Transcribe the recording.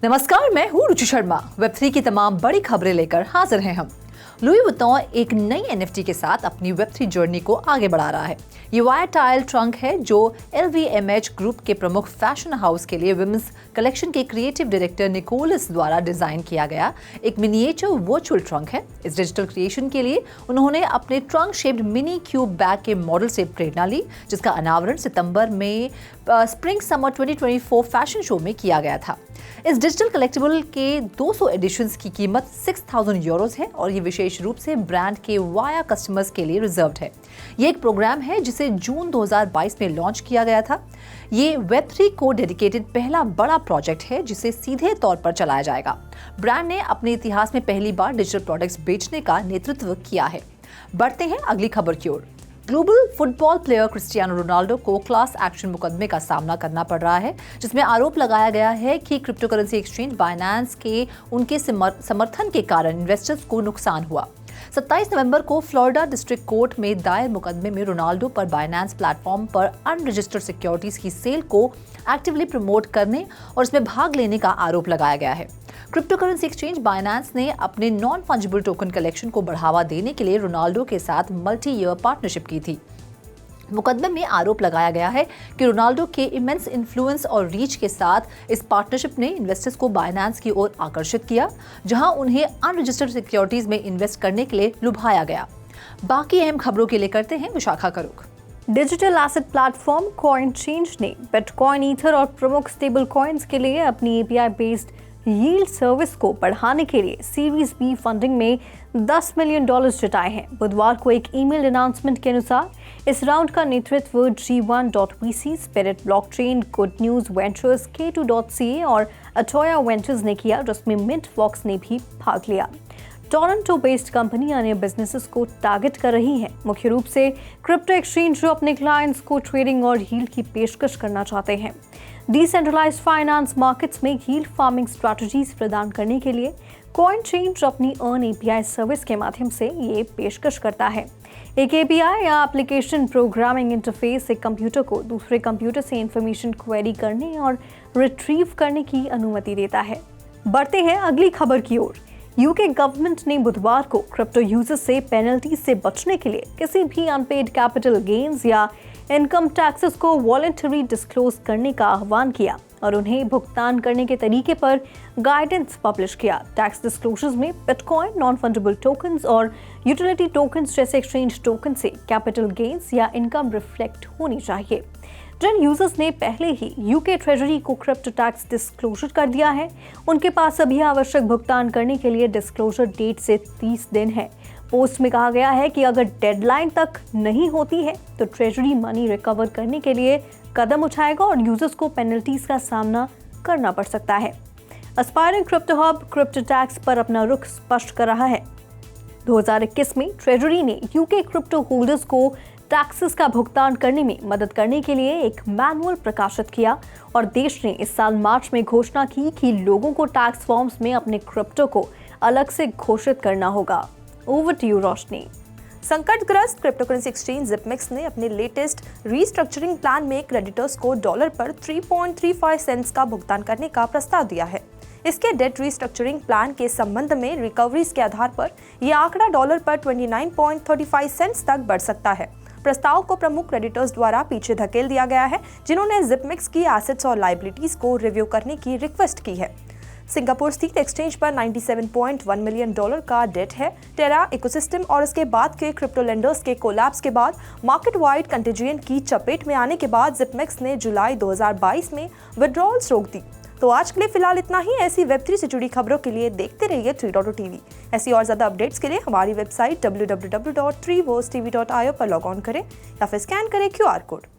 नमस्कार, मैं हूँ रुचि शर्मा। वेब3 की तमाम बड़ी खबरें लेकर हाजिर हैं हम। लुई वुइटन एक नई NFT के साथ अपनी वेब3 जर्नी को आगे बढ़ा रहा है। ये वायर टाइल ट्रंक है जो LVMH ग्रुप के प्रमुख फैशन हाउस के लिए विमेंस कलेक्शन के क्रिएटिव डायरेक्टर निकोलस द्वारा डिजाइन किया गया एक मिनिएचर वर्चुअल ट्रंक है। इस डिजिटल क्रिएशन के लिए उन्होंने अपने trunk shaped mini cube bag के मॉडल से प्रेरणा ली, जिसका अनावरण सितंबर में स्प्रिंग समर 2024 फैशन शो में किया गया था। इस डिजिटल कलेक्टिबल के 200 एडिशंस की कीमत 6,000 यूरोज है और ये विशेष रूप से ब्रांड के वाया कस्टमर्स के लिए रिजर्व्ड है। ये एक प्रोग्राम है जिसे जून 2022 में लॉन्च किया गया था। ये वेब3 को डेडिकेटेड पहला बड़ा प्रोजेक्ट है जिसे सीधे तौर पर चलाया जाएगा। ब्रांड ने अपने इतिहास में पहली बार डिजिटल प्रोडक्ट्स बेचने का नेतृत्व किया है। बढ़ते हैं अगली खबर की ओर। Global football player Cristiano Ronaldo को क्लास एक्शन मुकदमे का सामना करना पड़ रहा है, जिसमें आरोप लगाया गया है कि क्रिप्टो करेंसी एक्सचेंज बाइनेंस के उनके समर्थन के कारण इन्वेस्टर्स को नुकसान हुआ। 27 नवंबर को फ्लोरिडा डिस्ट्रिक्ट कोर्ट में दायर मुकदमे में रोनाल्डो पर बाइनेंस प्लेटफॉर्म पर अनरजिस्टर्ड सिक्योरिटीज की सेल को एक्टिवली प्रमोट करने और इसमें भाग लेने का आरोप लगाया गया है। क्रिप्टो करेंसी एक्सचेंज बाइनेंस ने अपने नॉन फंजिबल टोकन कलेक्शन को बढ़ावा देने के लिए रोनाल्डो के साथ मल्टी ईयर पार्टनरशिप की थी। मुकदमे में आरोप लगाया गया है कि रोनाल्डो के इमेंस इन्फ्लुएंस और रीच के साथ इस पार्टनरशिप ने इन्वेस्टर्स को बाइनेंस की ओर आकर्षित किया, जहां उन्हें अनरजिस्टर्ड सिक्योरिटीज में इन्वेस्ट करने के लिए लुभाया गया। बाकी अहम खबरों के लिए करते हैं विशाखा का रुख। डिजिटल एसेट प्लेटफॉर्म कॉइनचेंज ने बिटकॉइन, ईथर और प्रमुख स्टेबल कॉइन्स के लिए अपनी API बेस्ड यील्ड सर्विस को बढ़ाने के लिए सीरीज बी फंडिंग में $10 मिलियन जुटाए हैं। बुधवार को एक ईमेल अनाउंसमेंट के अनुसार इस राउंड का नेतृत्व G1.VC, spirit blockchain, good news ventures, K2.ca और अटोया वेंचर्स ने किया, जिसमें मिंट फॉक्स ने भी भाग लिया। टोरंटो बेस्ड कंपनी अन्य बिजनेसेस को टारगेट कर रही है, मुख्य रूप से क्रिप्टो एक्सचेंज जो अपने क्लाइंट्स को ट्रेडिंग और यील्ड की पेशकश करना चाहते हैं। डिसेंट्रलाइज्ड फाइनेंस मार्केट्स में यील्ड फार्मिंग स्ट्रैटेजीज प्रदान करने के लिए कॉइनचेंज अपनी अर्न API सर्विस के माध्यम से ये पेशकश करता है। एक API या एप्लीकेशन प्रोग्रामिंग इंटरफेस एक कंप्यूटर को दूसरे कंप्यूटर से इंफॉर्मेशन क्वेरी करने और रिट्रीव करने की अनुमति देता है। बढ़ते हैं अगली खबर की ओर। यूके गवर्नमेंट ने बुधवार को क्रिप्टो यूजर्स से पेनल्टी से बचने के लिए किसी भी अनपेड कैपिटल गेन्स या इनकम टैक्सेस को वॉलंटरी डिस्क्लोज करने का आह्वान किया और उन्हें भुगतान करने के तरीके पर गाइडेंस पब्लिश किया। टैक्स डिस्क्लोजर्स में बिटकॉइन, नॉन फंजिबल टोकन्स और यूटिलिटी टोकन्स जैसे एक्सचेंज टोकन से कैपिटल गेन्स या इनकम रिफ्लेक्ट होनी चाहिए। जिन यूजर्स ने पहले ही यूके ट्रेजरी को क्रिप्टो टैक्स डिस्क्लोजर कर दिया है, उनके पास अभी आवश्यक भुगतान करने के लिए डिस्क्लोजर डेट से 30 दिन है। पोस्ट में कहा गया है कि अगर डेडलाइन तक नहीं होती है तो ट्रेजरी मनी रिकवर करने के लिए कदम उठाएगा और यूजर्स को पेनल्टीज का सामना करना पड़ सकता है। Aspiring crypto hub crypto tax पर अपना रुख स्पष्ट कर रहा है। 2021 में ट्रेजरी ने यूके क्रिप्टो होल्डर्स को टैक्सेस का भुगतान करने में मदद करने के लिए एक मैनुअल प्रकाशित किया और देश ने इस साल मार्च में घोषणा की कि लोगों को टैक्स फॉर्म्स में अपने क्रिप्टो को अलग से घोषित करना होगा। ओवर टू यू रोशनी। संकटग्रस्त क्रिप्टो करेंसी एक्सचेंज ZipMix ने अपने लेटेस्ट रीस्ट्रक्चरिंग प्लान में क्रेडिटर्स को डॉलर पर 3.35 सेंट्स का भुगतान करने का प्रस्ताव दिया है। इसके डेट रीस्ट्रक्चरिंग प्लान के संबंध में रिकवरीज के आधार पर यह आंकड़ा डॉलर पर 29.35 सेंट्स तक बढ़ सकता है। प्रस्ताव को प्रमुख क्रेडिटर्स द्वारा पीछे धकेल दिया गया है, जिन्होंने ZipMix की एसेट्स और लायबिलिटीज को रिव्यू करने की रिक्वेस्ट की है। सिंगापुर स्थित एक्सचेंज पर $97.1 मिलियन का डेट है। टेरा इकोसिस्टम और इसके बाद के क्रिप्टो लेंडर्स के कोलैप्स के बाद मार्केट वाइड कंटेजियन की चपेट में आने के बाद ZipMix ने जुलाई 2022 में विड्रॉल्स रोक दी। तो आज के लिए फिलहाल इतना ही। ऐसी वेब3 से जुड़ी खबरों के लिए देखते रहिए 3.TV। ऐसी और ज्यादा अपडेट्स के लिए हमारी वेबसाइट www.3voztv.io पर लॉग ऑन करें या फिर स्कैन करें QR कोड।